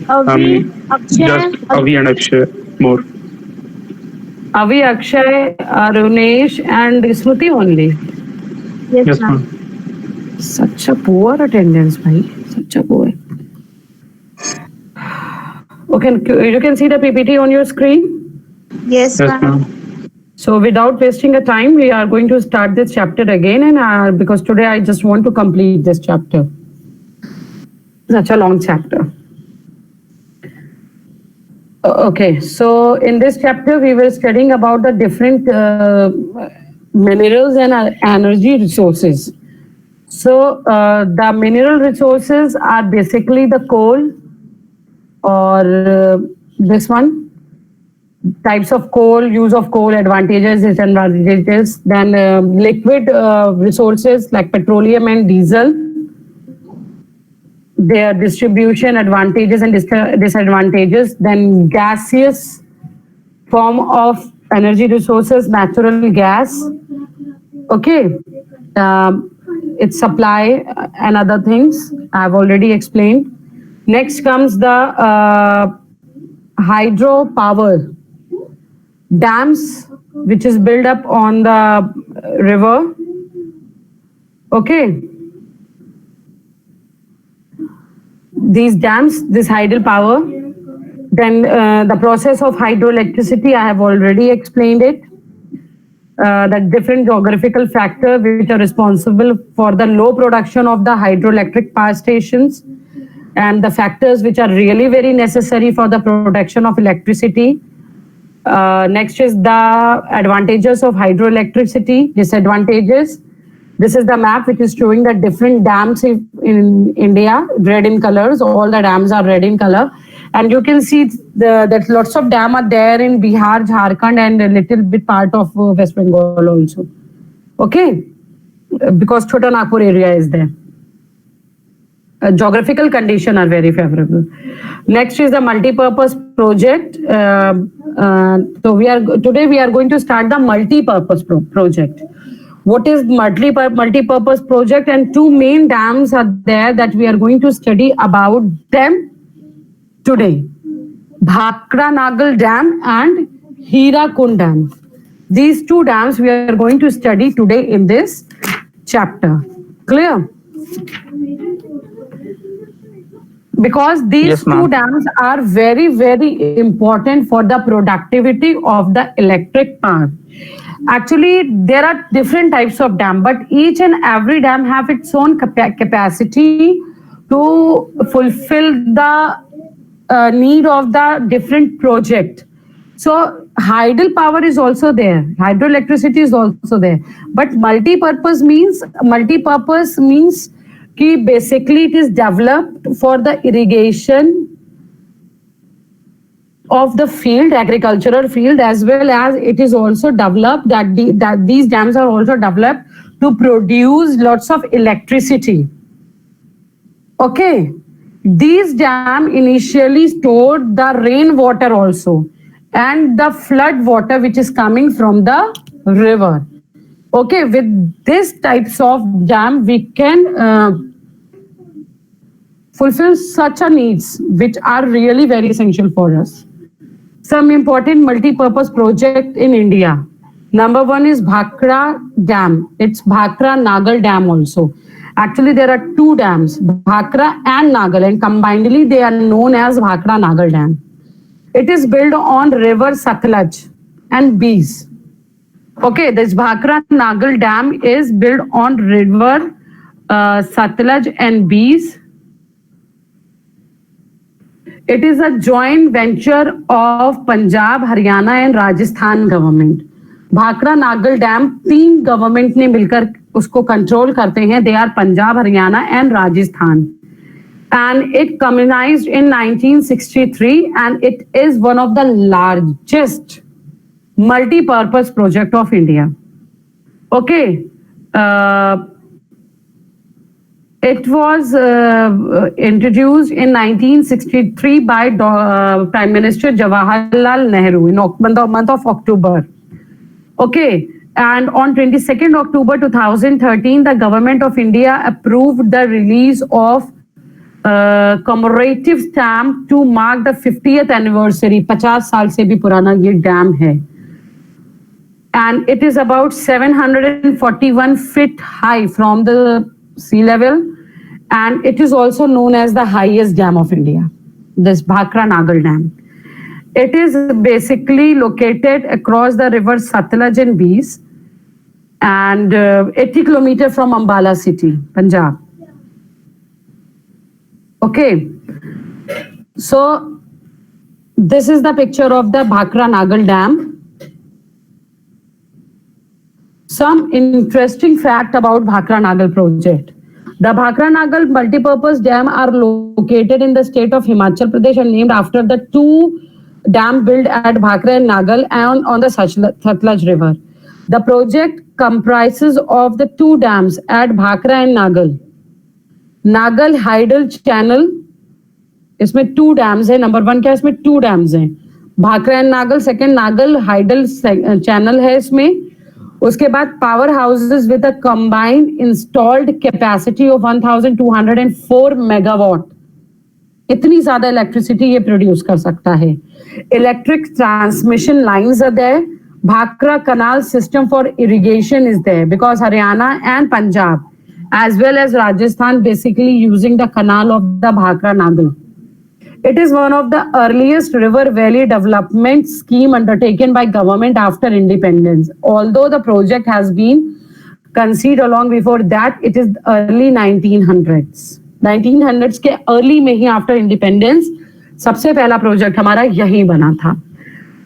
Avi, Just Akshay, Avi and Akshay more. Avi, Akshay, Arunesh, and Smriti only. yes, Yes, ma'am. ma'am. Such a poor attendance, bhai. Such a poor. Okay, you can see the PPT on your screen. Yes, Yes, ma'am. ma'am. So without wasting a time, we are going to start this chapter again, and because today I just want to complete this chapter. Such a long chapter. Okay, so in this chapter we were studying about the different minerals and energy resources. So the mineral resources are basically the coal or this one types of coal, use of coal, advantages, disadvantages. Then liquid resources like petroleum and diesel, their distribution, advantages and disadvantages. Then gaseous form of energy resources, natural gas. Okay, its supply and other things I've already explained. Next comes the hydropower dams, which is built up on the river. Okay, these dams, this hydropower. Then the process of hydroelectricity, I have already explained it. That different geographical factors which are responsible for the low production of the hydroelectric power stations, and the factors which are really very necessary for the production of electricity. Next is the advantages of hydroelectricity, disadvantages. This is the map which is showing the different dams in India, red in colors. All the dams are red in color. And you can see that lots of dams are there in Bihar, Jharkhand, and a little bit part of West Bengal also. Okay? Because Chota Nagpur area is there. Geographical condition are very favorable. Next is the multi-purpose project. So today we are going to start the multi-purpose project. What is multi-purpose project? And two main dams are there that we are going to study about them today. Bhakra Nagal Dam and Hirakund Dam. These two dams we are going to study today in this chapter. Clear? Because these Yes, ma'am. two dams are very, very important for the productivity of the electric power. Actually, there are different types of dam, but each and every dam have its own capacity to fulfill the need of the different project. So hydropower is also there, hydroelectricity is also there, but multi-purpose means कि basically it is developed for the irrigation of the field, agricultural field, as well as it is also developed that these dams are also developed to produce lots of electricity. Okay, these dams initially stored the rainwater also and the flood water which is coming from the river. Okay, with these types of dam we can fulfill such a needs which are really very essential for us. Some important multi-purpose project in India. Number one is Bhakra Dam. It's Bhakra Nagal Dam also. Actually, there are two dams, Bhakra and Nagal, and combinedly they are known as Bhakra Nagal Dam. It is built on river Satluj and Bees. Okay, this Bhakra Nagal Dam is built on river Satluj and Bees. It is a joint venture of Punjab, Haryana and Rajasthan government. Bhakra Nangal dam 3 government ने मिलकर उसको control करते हैं. They are Punjab, Haryana and Rajasthan. And it communized in 1963 and it is one of the largest multi-purpose project of India. Okay. It was introduced in 1963 by Prime Minister Jawaharlal Nehru in the month of October. Okay, and on 22nd October 2013, the government of India approved the release of commemorative stamp to mark the 50th anniversary. 50 साल से भी पुराना ये dam है. And it is about 741 feet high from the sea level. And it is also known as the highest dam of India, this Bhakra Nagal Dam. It is basically located across the river Satluj in Beas and 80 kilometers from Ambala city, Punjab. Okay. So this is the picture of the Bhakra Nagal Dam. Some interesting fact about Bhakra Nagal project. The Bhakra Nagal multipurpose dam are located in the state of Himachal Pradesh and named after the two dam built at Bhakra and Nagal and on the Satluj river. The project comprises of the two dams at Bhakra and Nagal. Nagal Hydel Channel, इसमें two dams है. Number one क्या इसमें two dams हैं. Bhakra and Nagal, second Nagal Hydel Channel है इसमें. उसके बाद power houses with a combined installed capacity of 1204 megawatt. इतनी ज्यादा इलेक्ट्रिसिटी ये प्रोड्यूस कर सकता है. Electric transmission lines are there. Bhakra canal system for irrigation is there because Haryana and Punjab as well as Rajasthan basically using the canal of the Bhakra Nagal. It is one of the earliest river valley development scheme undertaken by government after independence. Although the project has been conceived long before that, it is early 1900s. 1900s के early में ही after independence सबसे पहला project हमारा यही बना था.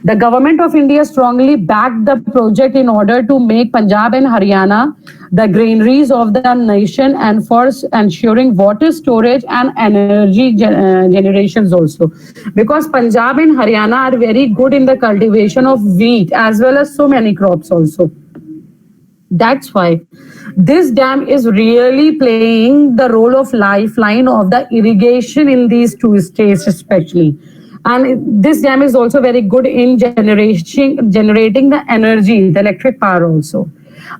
The government of India strongly backed the project in order to make Punjab and Haryana the granaries of the nation and for ensuring water storage and energy generations also. Because Punjab and Haryana are very good in the cultivation of wheat as well as so many crops also. That's why this dam is really playing the role of lifeline of the irrigation in these two states especially. And this dam is also very good in generating the energy, the electric power also.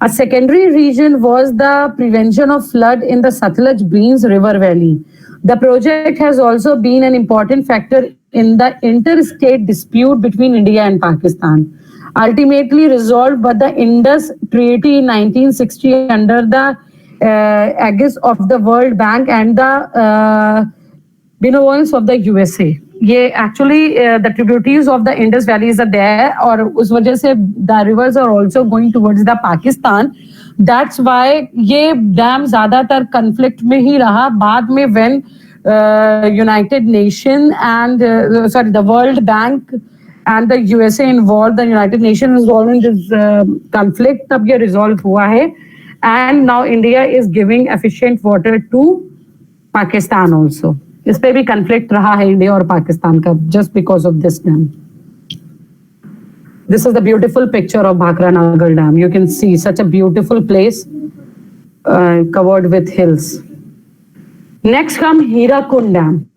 A secondary reason was the prevention of flood in the Satluj Beans River Valley. The project has also been an important factor in the interstate dispute between India and Pakistan. Ultimately resolved by the Indus Treaty in 1960 under the aegis of the World Bank and the benevolence of the USA. ये actually the tributaries of the Indus valleys are there और उस वजह से the rivers are also going towards the Pakistan. That's why ये dam ज़्यादातर conflict में ही रहा. बाद में when United Nation and the World Bank and the USA involved, the United Nations involved in this conflict, तब ये resolve हुआ है. And now India is giving efficient water to Pakistan also. इस पे भी conflict रहा है इंडिया और पाकिस्तान का just because of this dam. This is the beautiful picture of Bhakra Nagal Dam. You can see such a beautiful place covered with hills. Next come Hirakud Dam.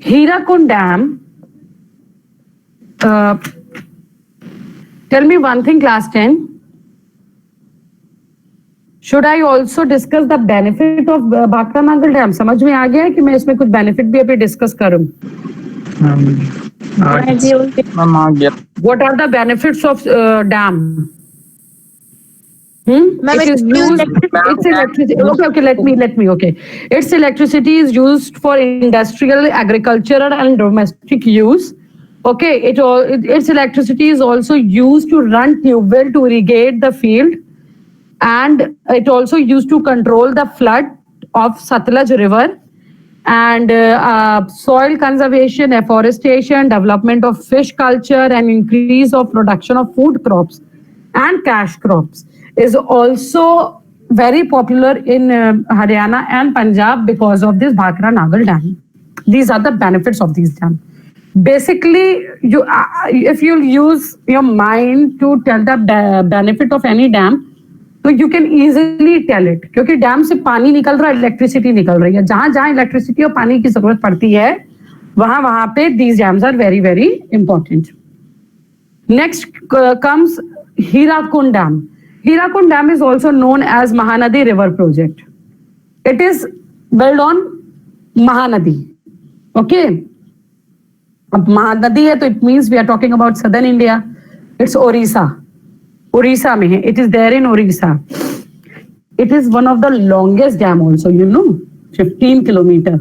Hirakud Dam. Tell me one thing, class 10. Should I also discuss the benefit of Bhakra Nagal Dam? समझ में आ गया है कि मैं इसमें कुछ benefit भी अभी discuss करूं? What are the benefits of dam? It is used. Its electricity. Okay. Let me. Okay. Its electricity is used for industrial, agricultural, and domestic use. Okay. Its electricity is also used to run tube well to irrigate the field. And it also used to control the flood of Satluj River and soil conservation, afforestation, development of fish culture and increase of production of food crops and cash crops is also very popular in Haryana and Punjab because of this Bhakra Nagal Dam. These are the benefits of these dams. Basically, if you use your mind to tell the benefit of any dam, तो you can easily tell it क्योंकि dam से पानी निकल रहा है, electricity निकल रही है. जहां जहां इलेक्ट्रिसिटी और पानी की जरूरत पड़ती है वहां पे these dams are very very important. Next comes Hirakud dam. Hirakud dam is also known as Mahanadi river project. It is built on Mahanadi. Okay. अब महानदी है तो it means we are talking about southern India. It's Odisha. Orissa में है. It is there in Orissa. It is one of the longest dam also, 15 kilometer.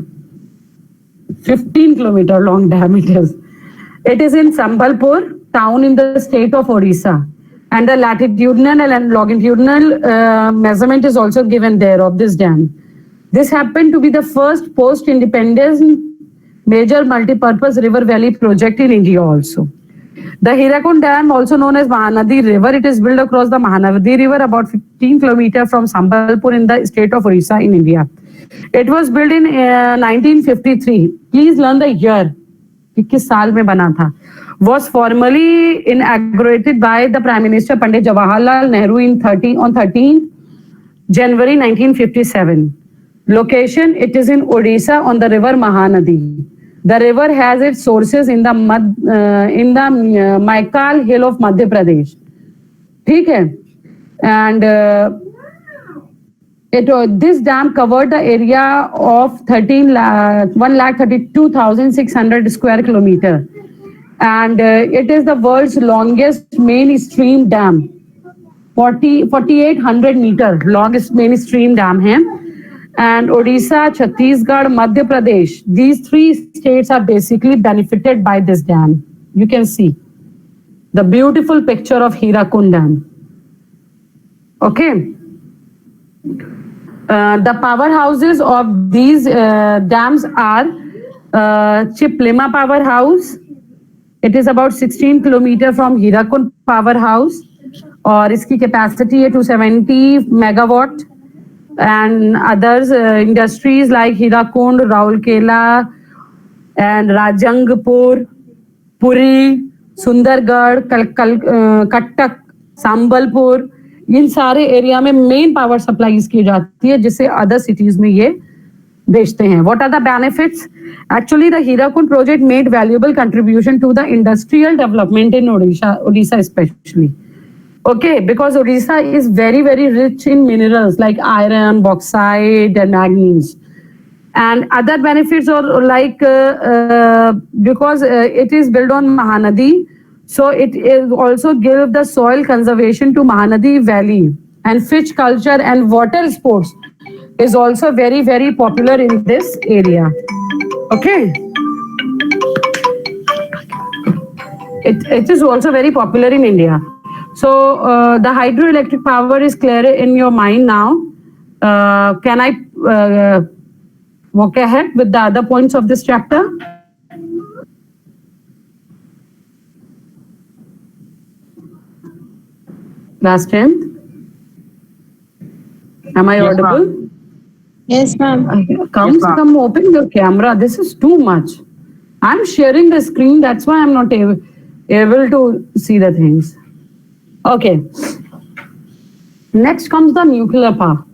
15 kilometer long dam it is. It is in Sambalpur town in the state of Odisha. And the latitudinal and longitudinal measurement is also given there of this dam. This happened to be the first post-independence major multi-purpose river valley project in India also. The Hirakund Dam, also known as Mahanadi River, it is built across the Mahanadi River about 15 kilometers from Sambalpur in the state of Odisha in India. It was built in 1953. Please learn the year. कि किस साल में बना था. Was formally inaugurated by the Prime Minister Pandit Jawaharlal Nehru on 13th January 1957. Location, it is in Odisha on the river Mahanadi. The river has its sources in the Maikal Hill of Madhya Pradesh. ठीक है. And this dam covered the area of 1,32,600 square kilometer. And it is the world's longest mainstream dam. 4,800 meter longest mainstream dam है. And Odisha, Chhattisgarh, Madhya Pradesh, these three states are basically benefited by this dam. You can see the beautiful picture of Hirakund Dam. Okay. The powerhouses of these dams are Chiplima Powerhouse. It is about 16 kilometers from Hirakund Powerhouse. और इसकी capacity है 270 megawatt. And others industries like Hirakund, Raulkela, and Rajangpur, Puri, Sundargarh, Kattak, Sambalpur, इन सारे area में main power supplies की जाती है जिससे other cities में ये बेचते हैं. What are the benefits? Actually, the Hirakund project made valuable contribution to the industrial development in Odisha especially. Okay, because Odisha is very, very rich in minerals like iron, bauxite, and manganese. And other benefits are like because it is built on Mahanadi, so it is also give the soil conservation to Mahanadi Valley. And fish culture and water sports is also very, very popular in this area. Okay. It is also very popular in India. So the hydroelectric power is clear in your mind now. Can I walk ahead with the other points of this chapter? Last 10th. Am I audible? Yes, ma'am. Come open your camera. This is too much. I'm sharing the screen. That's why I'm not able to see the things. Okay. Next comes the nuclear power.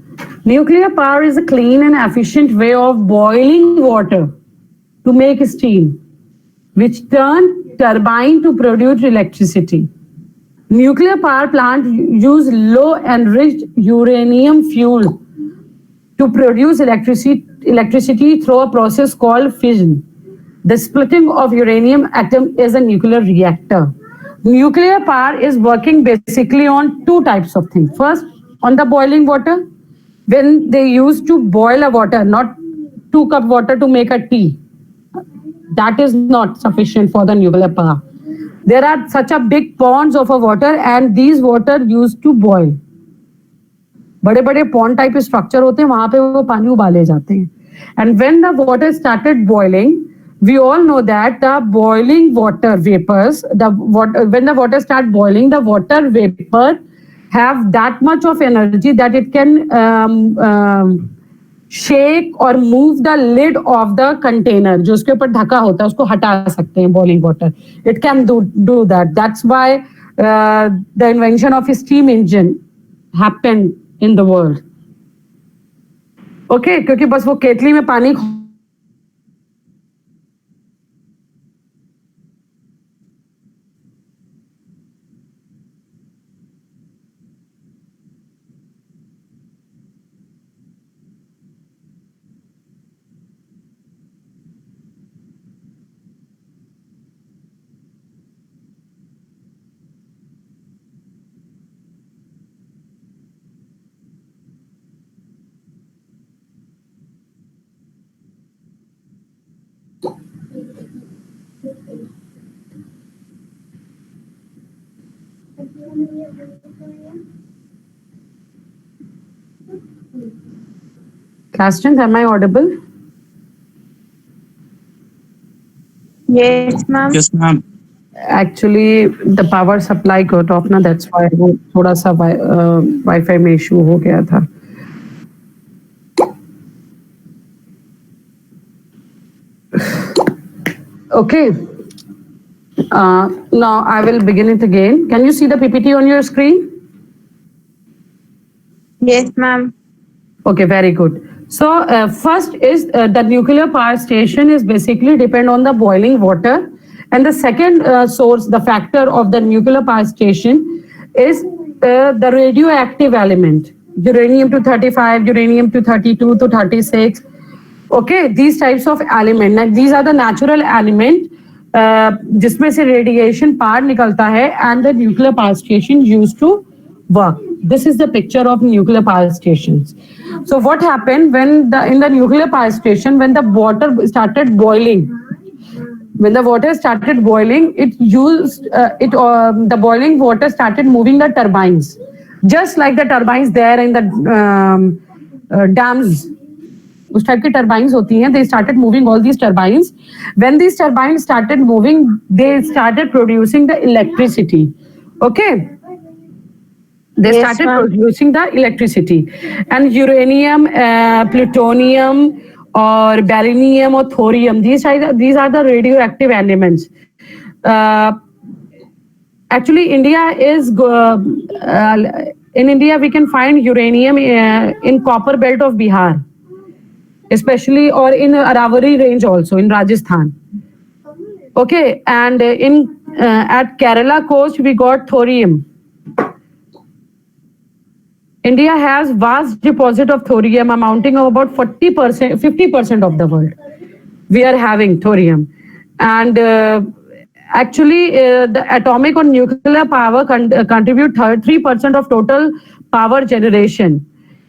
Nuclear power is a clean and efficient way of boiling water to make steam, which turn turbine to produce electricity. Nuclear power plant use low enriched uranium fuel to produce electricity through a process called fission. The splitting of uranium atom is a nuclear reactor. Nuclear power is working basically on two types of things. First, on the boiling water, when they used to boil a water, not 2 cup water to make a tea. That is not sufficient for the nuclear power. There are such a big ponds of a water and these water used to boil. बड़े बड़े pond type structure होते हैं वहां पे वो पानी उबाले जाते हैं. And when the water started boiling, we all know that the boiling water vapors, when the water start boiling, the water vapor have that much of energy that it can shake or move the lid of the container. जो उसके ऊपर ढका होता है उसको हटा सकते हैं boiling water. It can do that. That's why the invention of a steam engine happened in the world. Okay, क्योंकि बस वो केतली में पानी Class 10th, am I audible? Yes, ma'am. Yes, ma'am. Actually, the power supply got off ना, that's why वो थोड़ा सा Wi-Fi में issue हो गया था. Okay. Now I will begin it again. Can you see the PPT on your screen? Yes, ma'am. Okay, very good. So first is the nuclear power station is basically depend on the boiling water, and the second source, the factor of the nuclear power station is the radioactive element, uranium 235, uranium 232 to 36. Okay, these types of element, these are the natural element जिसमें से radiation पार निकलता है, and the nuclear power station used to work. This is the picture of nuclear power stations. So what happened when in the nuclear power station, when the water started boiling, the boiling water started moving the turbines, just like the turbines there in the dams. उस type की turbines होती हैं. They started moving all these turbines. When these turbines started moving, they started producing the electricity. Okay. They Yes, started ma'am. producing the electricity, and uranium, plutonium, or beryllium or thorium. These are the radioactive elements. Actually, in India we can find uranium in copper belt of Bihar, especially, or in Aravalli range also in Rajasthan. Okay, and at Kerala coast we got thorium. India has vast deposit of thorium amounting of about 40%, 50% of the world. We are having thorium. And actually, the atomic or nuclear power contribute 3% of total power generation.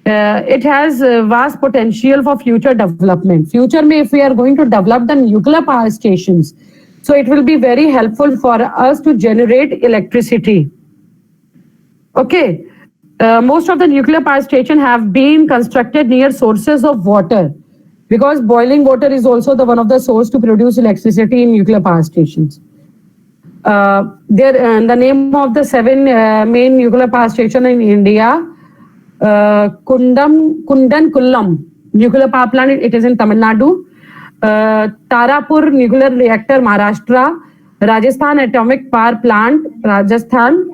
It has vast potential for future development. Future में, if we are going to develop the nuclear power stations, so it will be very helpful for us to generate electricity. Okay. Most of the nuclear power stations have been constructed near sources of water, because boiling water is also one of the source to produce electricity in nuclear power stations. The name of the 7 main nuclear power station in India, Kundankulam nuclear power plant, it is in Tamil Nadu. Tarapur nuclear reactor, Maharashtra. Rajasthan atomic power plant, Rajasthan.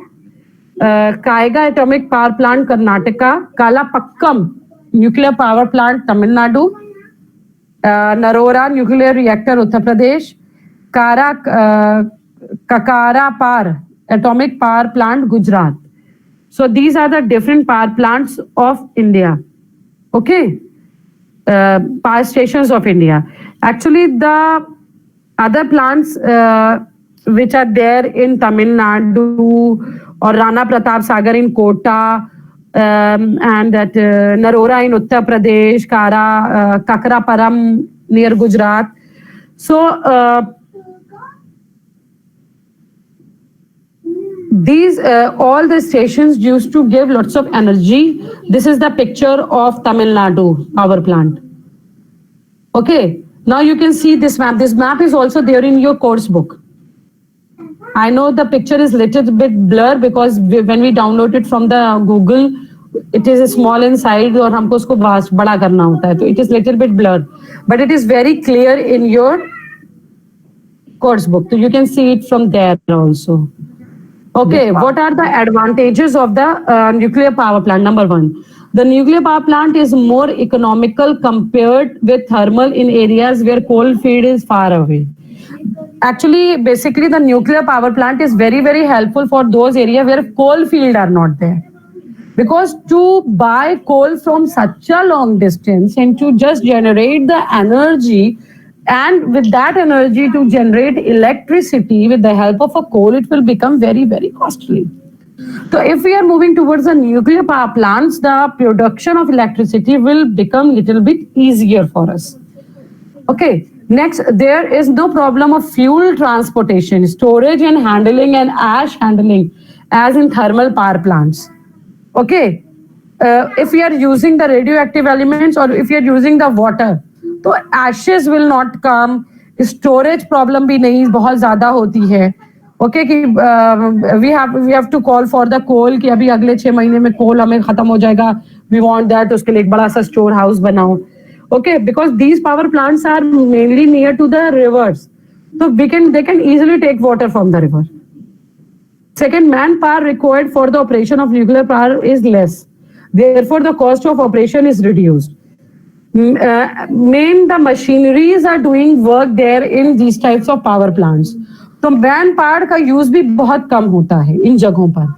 Kaiga atomic power plant, Karnataka. Kalapakkam nuclear power plant, Tamil Nadu. Narora nuclear reactor, Uttar Pradesh. Kakarapar atomic power plant, Gujarat. So these are the different power plants of India. Okay, power stations of India. Actually, the other plants which are there in Tamil Nadu, or Rana Pratap Sagar in Kota, and that Narora in Uttar Pradesh, Kakraparam near Gujarat. So these all the stations used to give lots of energy. This is the picture of Tamil Nadu power plant. Okay, now you can see this map. This map is also there in your course book. I know the picture is little bit blur because when we download it from the Google, it is small in size और हमको उसको बड़ा करना होता है, तो it is little bit blur, but it is very clear in your course book, so you can see it from there also. Okay, what are the advantages of the nuclear power plant? Number 1, the nuclear power plant is more economical compared with thermal in areas where coal field is far away. Actually, basically, the nuclear power plant is very, very helpful for those areas where coal field are not there. Because to buy coal from such a long distance and to just generate the energy, and with that energy to generate electricity with the help of a coal, it will become very, very costly. So if we are moving towards the nuclear power plants, the production of electricity will become little bit easier for us. Okay. Next, there is no problem of fuel transportation, storage and handling, and ash handling as in thermal power plants. Okay. If we are using the radioactive elements or if you are using the water, तो ashes will not come. Storage problem भी नहीं बहुत ज़्यादा होती है. Okay कि we have to call for the coal कि अभी अगले 6 महीने में coal हमें खत्म हो जाएगा. We want that, उसके लिए एक बड़ा सा store house बनाओ. Okay, because these power plants are mainly near to the rivers, so they can easily take water from the river. Second, manpower required for the operation of nuclear power is less. Therefore, the cost of operation is reduced. Main the machineries are doing work there in these types of power plants. तो man power का use भी बहुत कम होता है इन जगहों पर.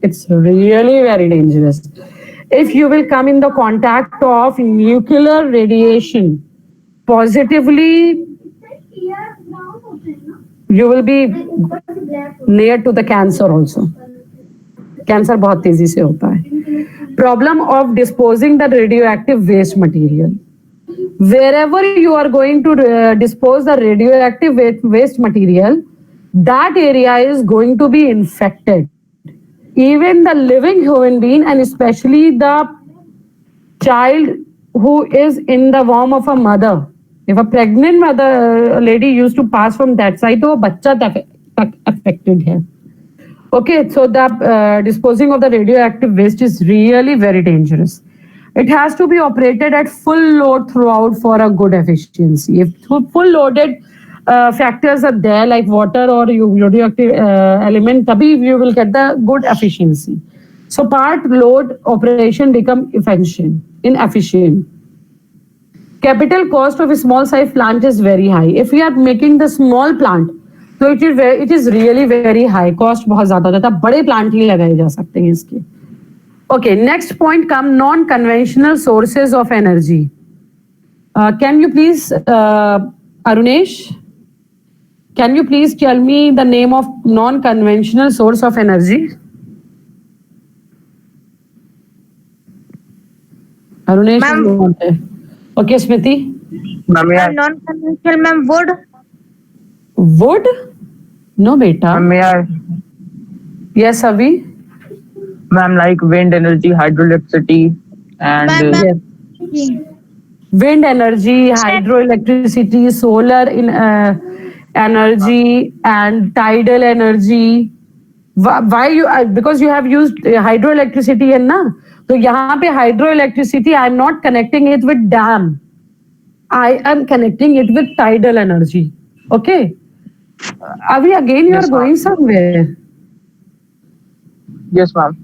It's really very dangerous. If you will come in the contact of nuclear radiation positively, you will be near to the cancer also. Cancer बहुत तेजी से होता है. Problem of disposing the radioactive waste material. Wherever you are going to dispose the radioactive waste material, that area is going to be infected. Even the living human being and especially the child who is in the womb of a mother. If a pregnant mother lady used to pass from that side, तो बच्चा तक affected है. Okay, so the disposing of the radioactive waste is really very dangerous. It has to be operated at full load throughout for a good efficiency. If full loaded factors are there like water or radioactive element, तभी you will get the good efficiency. So part load operation become inefficient. Capital cost of a small size plant is very high. If we are making the small plant, so it is really very high. Cost बहुत ज़्यादा होता है. बड़े plant ही लगाए जा सकते हैं इसके. Okay, next point come non-conventional sources of energy. Can you please, Arunesh, can you please tell me the name of non-conventional source of energy? Arunesh is not there. Okay, Smriti. Non-conventional, ma'am, wood. Wood? No, beta. May I? Yes, Avi. Ma'am, like wind energy, hydroelectricity, and Wind energy, hydroelectricity, solar energy, and tidal energy. Why you? Because you have used hydroelectricity, है ना? तो यहाँ पे hydroelectricity, I am not connecting it with dam. I am connecting it with tidal energy. Okay. Avi, again you are going somewhere. Yes, ma'am.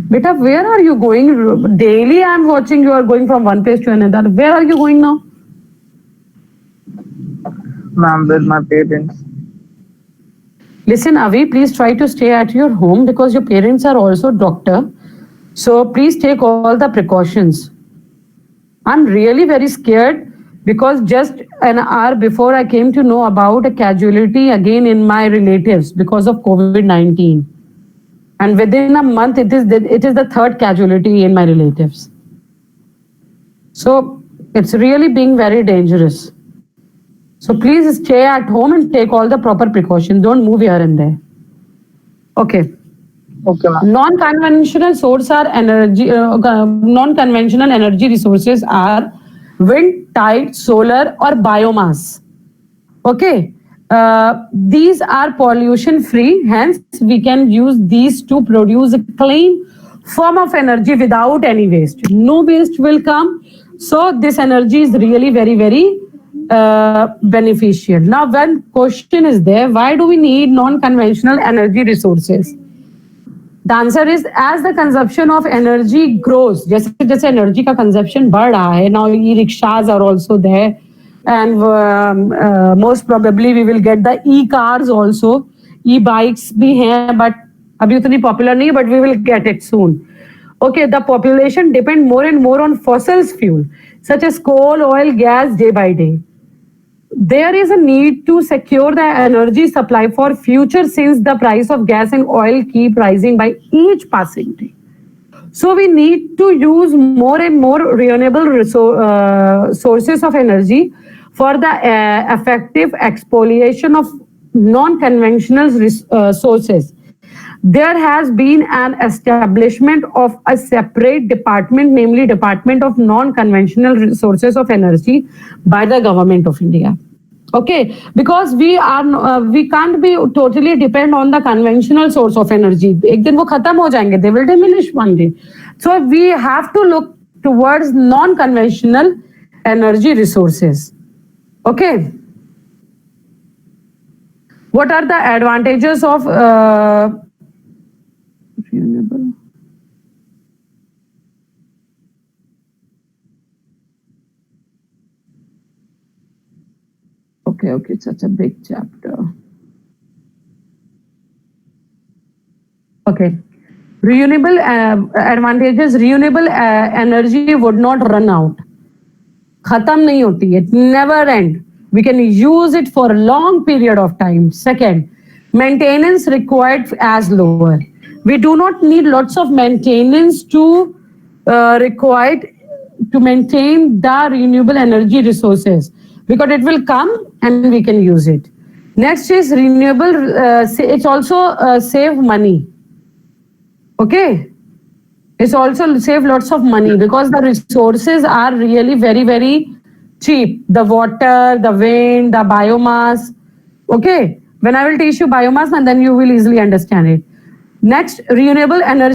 Beta, where are you going? Daily I am watching you are going from one place to another. Where are you going now? Ma'am, with my parents. Listen, Avi, please try to stay at your home because your parents are also doctor. So please take all the precautions. I'm really very scared because just an hour before I came to know about a casualty again in my relatives because of COVID-19. And within a month, it is the third casualty in my relatives. So it's really being very dangerous. So please stay at home and take all the proper precautions. Don't move here and there. Okay. Okay, ma'am. Non-conventional energy resources are wind, tide, solar, or biomass. Okay. These are pollution free, hence we can use these to produce a clean form of energy without any waste. No waste will come. So this energy is really very, very beneficial. Now, one question is there, why do we need non-conventional energy resources? The answer is as the consumption of energy grows, जैसे energy का consumption बढ़ रहा है, now e-rickshaws are also there. And most probably we will get the e-cars also. e-bikes भी हैं, but अभी उतनी popular नहीं है, but we will get it soon. Okay, the population depend more and more on fossil fuel, such as coal, oil, gas, day by day. There is a need to secure the energy supply for future since the price of gas and oil keep rising by each passing day. So we need to use more and more renewable sources of energy for the effective expoliation of non-conventional sources. There has been an establishment of a separate department, namely Department of Non-Conventional Sources of Energy by the Government of India. Okay, because we can't be totally depend on the conventional source of energy. एक दिन वो खत्म हो जाएंगे, they will diminish one day. So we have to look towards non-conventional energy resources. Okay. What are the advantages of renewable? Okay, it's such a big chapter. Okay. Renewable advantages, renewable energy would not run out. Khatam nahi hoti, it never end. We can use it for a long period of time. Second, maintenance required as lower. We do not need lots of maintenance to required to maintain the renewable energy resources, because it will come and we can use it. Next is renewable, it's also save money. Okay, it's also save lots of money because the resources are really very, very cheap. The water, the wind, the biomass. Okay, when I will teach you biomass, and then you will easily understand it. Next, renewable energy.